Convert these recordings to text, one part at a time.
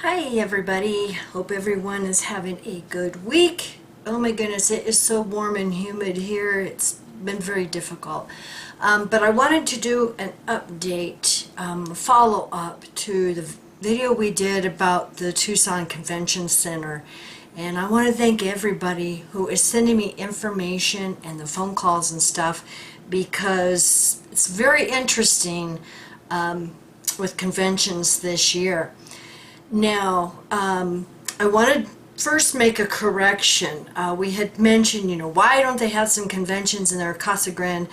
Hi everybody, hope everyone is having a good week. Oh my goodness, it is so warm and humid here. It's been very difficult. But I wanted to do an update, follow up to the video we did about the Tucson Convention Center. And I want to thank everybody who is sending me information and the phone calls and stuff, because it's very interesting with conventions this year. Now, I want to first make a correction. We had mentioned, why don't they have some conventions in their Casa Grande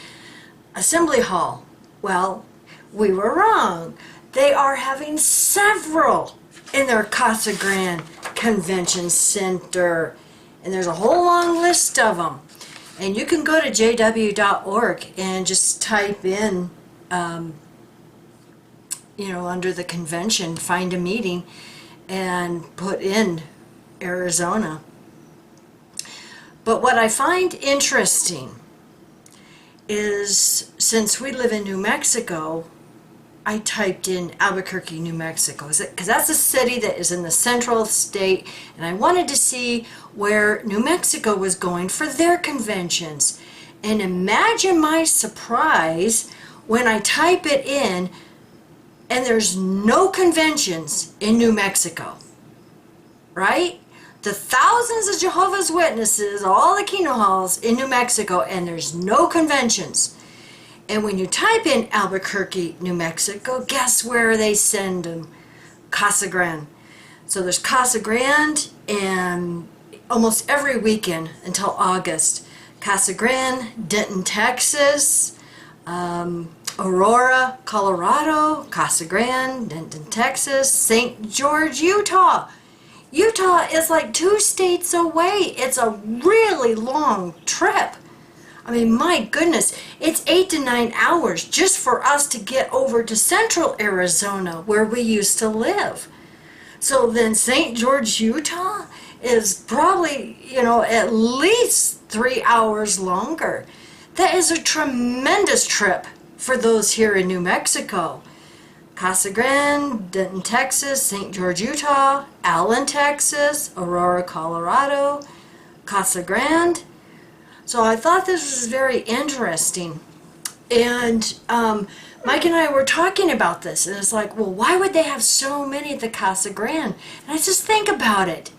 Assembly Hall? Well, we were wrong. They are having several in their Casa Grande Convention Center, and there's a whole long list of them. And you can go to jw.org and just type in under the convention, find a meeting and put in Arizona. But what I find interesting is, since we live in New Mexico, I typed in Albuquerque, New Mexico, because that's a city that is in the central state, and I wanted to see where New Mexico was going for their conventions. And imagine my surprise when I type it in and there's no conventions in New Mexico, right? The thousands of Jehovah's Witnesses, all the Kino halls in New Mexico, and there's no conventions. And when you type in Albuquerque, New Mexico, guess where they send them? Casa Grande. So there's Casa Grande, and almost every weekend until August. Casa Grande, Denton, Texas, Aurora, Colorado, Casa Grande, Denton, Texas, St. George, Utah. Utah is like 2 states away. It's a really long trip. I mean, my goodness, it's 8 to 9 hours just for us to get over to central Arizona, where we used to live. So then St. George, Utah is probably, at least 3 hours longer. That is a tremendous trip for those here in New Mexico. Casa Grande, Denton, Texas, St. George, Utah, Allen, Texas, Aurora, Colorado, Casa Grande. So I thought this was very interesting. And Mike and I were talking about this, and it's like, well, why would they have so many at the Casa Grande? And I just think about it.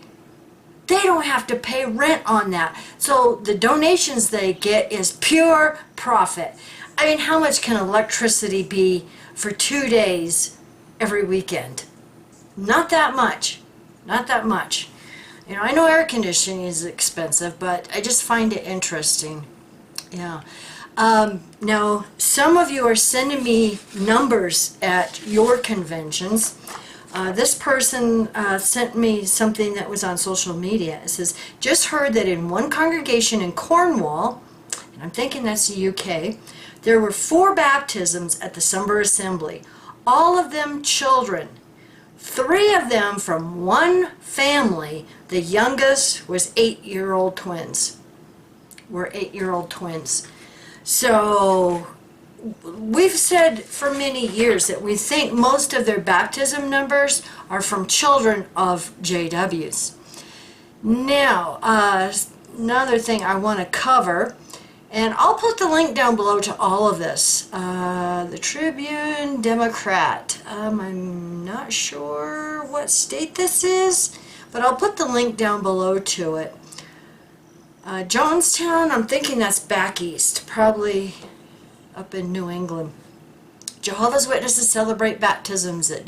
They don't have to pay rent on that. So the donations they get is pure profit. I mean, how much can electricity be for 2 days every weekend? Not that much. Not that much. I know air conditioning is expensive, but I just find it interesting. Yeah. Now, some of you are sending me numbers at your conventions. This person sent me something that was on social media. It says, just heard that in one congregation in Cornwall, and I'm thinking that's the UK, there were 4 baptisms at the Summer Assembly, all of them children. 3 of them from one family. The youngest was 8-year-old twins. Were 8-year-old twins. So we've said for many years that we think most of their baptism numbers are from children of JWs. Now, another thing I want to cover, and I'll put the link down below to all of this. The Tribune Democrat. I'm not sure what state this is, but I'll put the link down below to it. Johnstown, I'm thinking that's back east, probably up in New England. Jehovah's Witnesses celebrate baptisms at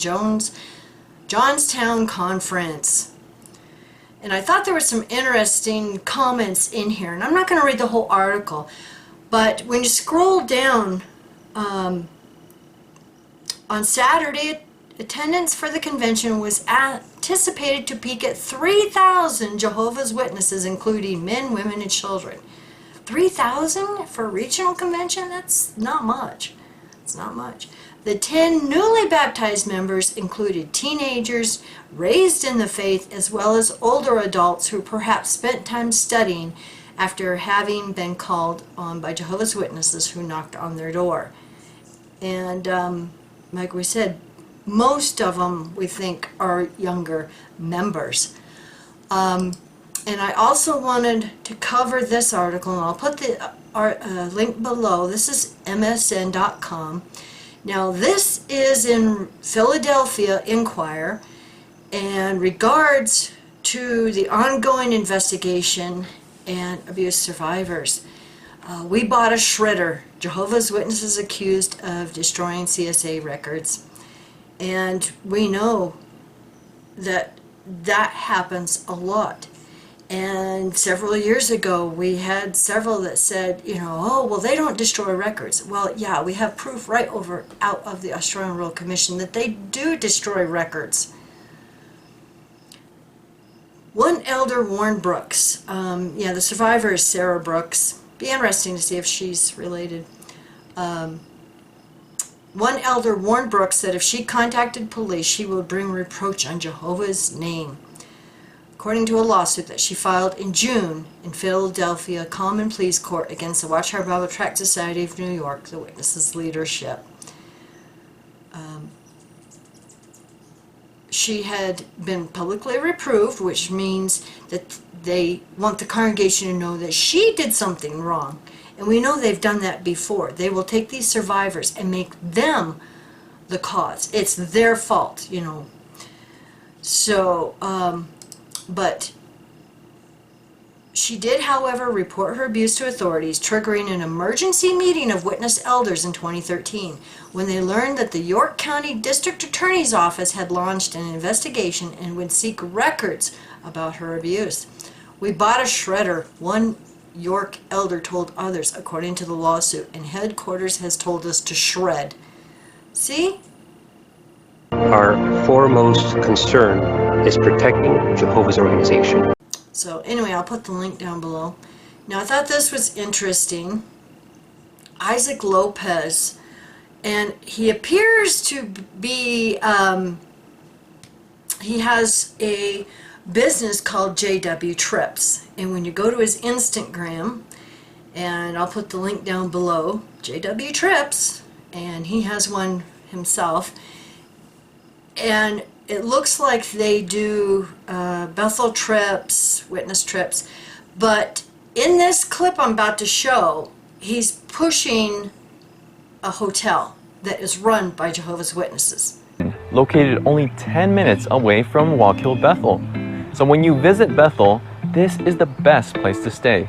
Johnstown Conference. And I thought there were some interesting comments in here, and I'm not going to read the whole article, but when you scroll down, on Saturday, attendance for the convention was anticipated to peak at 3,000 Jehovah's Witnesses, including men, women, and children. 3,000 for a regional convention? That's not much. It's not much. The 10 newly baptized members included teenagers raised in the faith, as well as older adults who perhaps spent time studying after having been called on by Jehovah's Witnesses who knocked on their door. And like we said, most of them, we think, are younger members. And I also wanted to cover this article, and I'll put the link below. This is msn.com. Now, this is in Philadelphia Inquirer, and regards to the ongoing investigation and abuse survivors. We bought a shredder. Jehovah's Witnesses accused of destroying CSA records. And we know that that happens a lot. And several years ago, we had several that said, you know, oh, well, they don't destroy records. Well, yeah, we have proof right out of the Australian Royal Commission that they do destroy records. One elder, Warren Brooks. Yeah, the survivor is Sarah Brooks. Be interesting to see if she's related. One elder, Warren Brooks, said if she contacted police, she would bring reproach on Jehovah's name. According to a lawsuit that she filed in June in Philadelphia Common Pleas Court against the Watchtower Bible Tract Society of New York, the witnesses' leadership. She had been publicly reproved, which means that they want the congregation to know that she did something wrong. And we know they've done that before. They will take these survivors and make them the cause. It's their fault, you know. So, but she did, however, report her abuse to authorities, triggering an emergency meeting of witness elders in 2013, when they learned that the York County District Attorney's Office had launched an investigation and would seek records about her abuse. We bought a shredder, one York elder told others, according to the lawsuit, and headquarters has told us to shred. See? Our foremost concern is protecting Jehovah's organization. So anyway, I'll put the link down below. Now, I thought this was interesting. Isaac Lopez, and he appears to be, he has a business called JW Trips. And when you go to his Instagram, and I'll put the link down below, JW Trips, and he has one himself. And it looks like they do Bethel trips, witness trips, but in this clip I'm about to show, he's pushing a hotel that is run by Jehovah's Witnesses. Located only 10 minutes away from Wallkill Bethel. So when you visit Bethel, this is the best place to stay.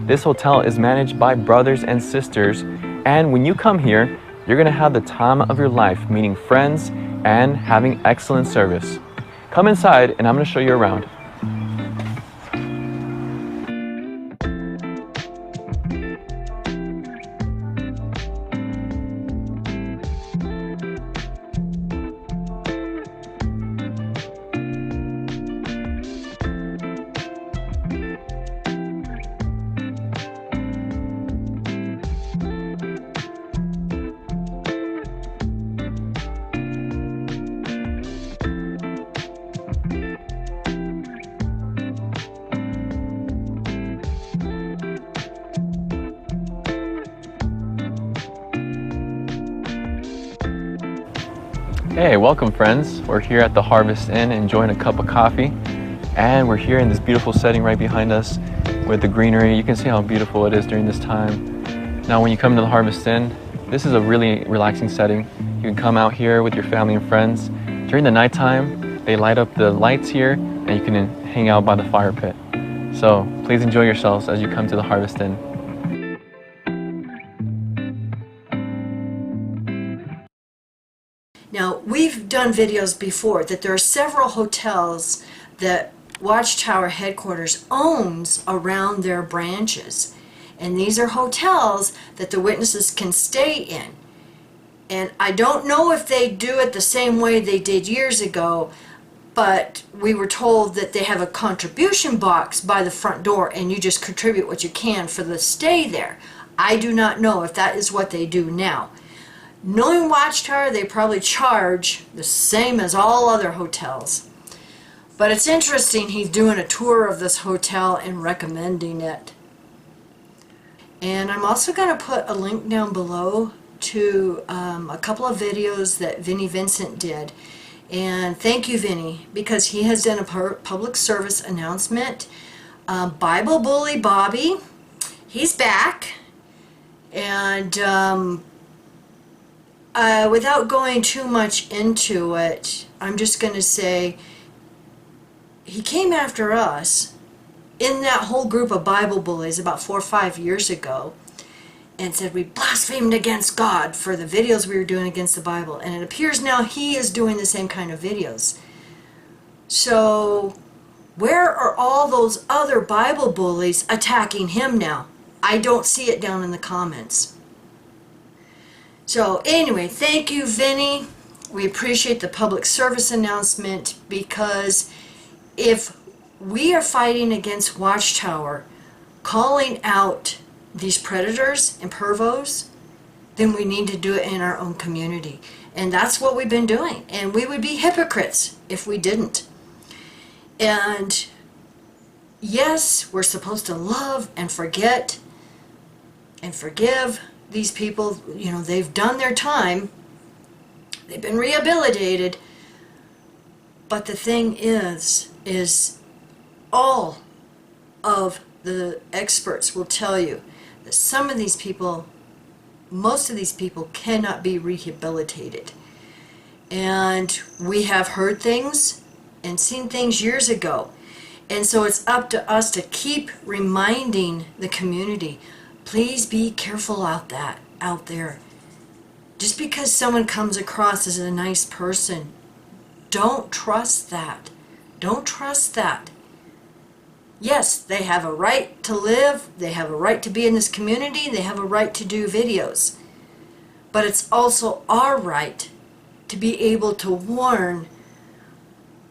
This hotel is managed by brothers and sisters, and when you come here, you're gonna have the time of your life, meeting friends and having excellent service. Come inside and I'm going to show you around. Hey, welcome friends. We're here at the Harvest Inn enjoying a cup of coffee, and we're here in this beautiful setting right behind us with the greenery. You can see how beautiful it is during this time. Now when you come to the Harvest Inn, this is a really relaxing setting. You can come out here with your family and friends. During the nighttime, they light up the lights here and you can hang out by the fire pit. So please enjoy yourselves as you come to the Harvest Inn. Now, we've done videos before that there are several hotels that Watchtower headquarters owns around their branches. And these are hotels that the witnesses can stay in. And I don't know if they do it the same way they did years ago, but we were told that they have a contribution box by the front door and you just contribute what you can for the stay there. I do not know if that is what they do now. Knowing Watchtower, they probably charge the same as all other hotels. But it's interesting, he's doing a tour of this hotel and recommending it. And I'm also going to put a link down below to a couple of videos that Vinnie Vincent did. And thank you, Vinnie, because he has done a public service announcement. Bible Bully Bobby, he's back. And without going too much into it, I'm just going to say he came after us in that whole group of Bible bullies about 4 or 5 years ago and said we blasphemed against God for the videos we were doing against the Bible. And it appears now he is doing the same kind of videos. So where are all those other Bible bullies attacking him now? I don't see it down in the comments. So anyway, thank you, Vinnie. We appreciate the public service announcement, because if we are fighting against Watchtower, calling out these predators and pervos, then we need to do it in our own community. And that's what we've been doing. And we would be hypocrites if we didn't. And yes, we're supposed to love and forget and forgive these people. You know, they've done their time. They've been rehabilitated. But the thing is all of the experts will tell you that some of these people, most of these people cannot be rehabilitated. And we have heard things and seen things years ago. And so it's up to us to keep reminding the community, please be careful out there. Just because someone comes across as a nice person, don't trust that. Don't trust that. Yes, they have a right to live, they have a right to be in this community, they have a right to do videos. But it's also our right to be able to warn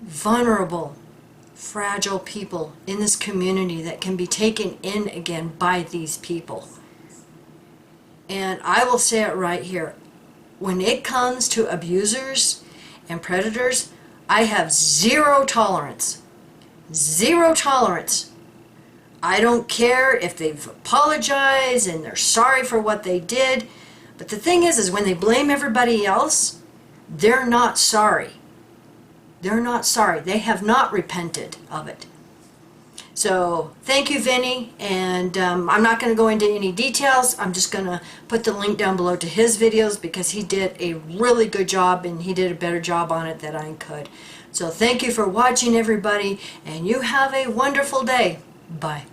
vulnerable, fragile people in this community that can be taken in again by these people. And I will say it right here. When it comes to abusers and predators, I have zero tolerance. Zero tolerance. I don't care if they've apologized and they're sorry for what they did. But the thing is when they blame everybody else, they're not sorry. They're not sorry. They have not repented of it. So thank you, Vinnie. And I'm not going to go into any details. I'm just going to put the link down below to his videos, because he did a really good job and he did a better job on it than I could. So thank you for watching, everybody, and you have a wonderful day. Bye.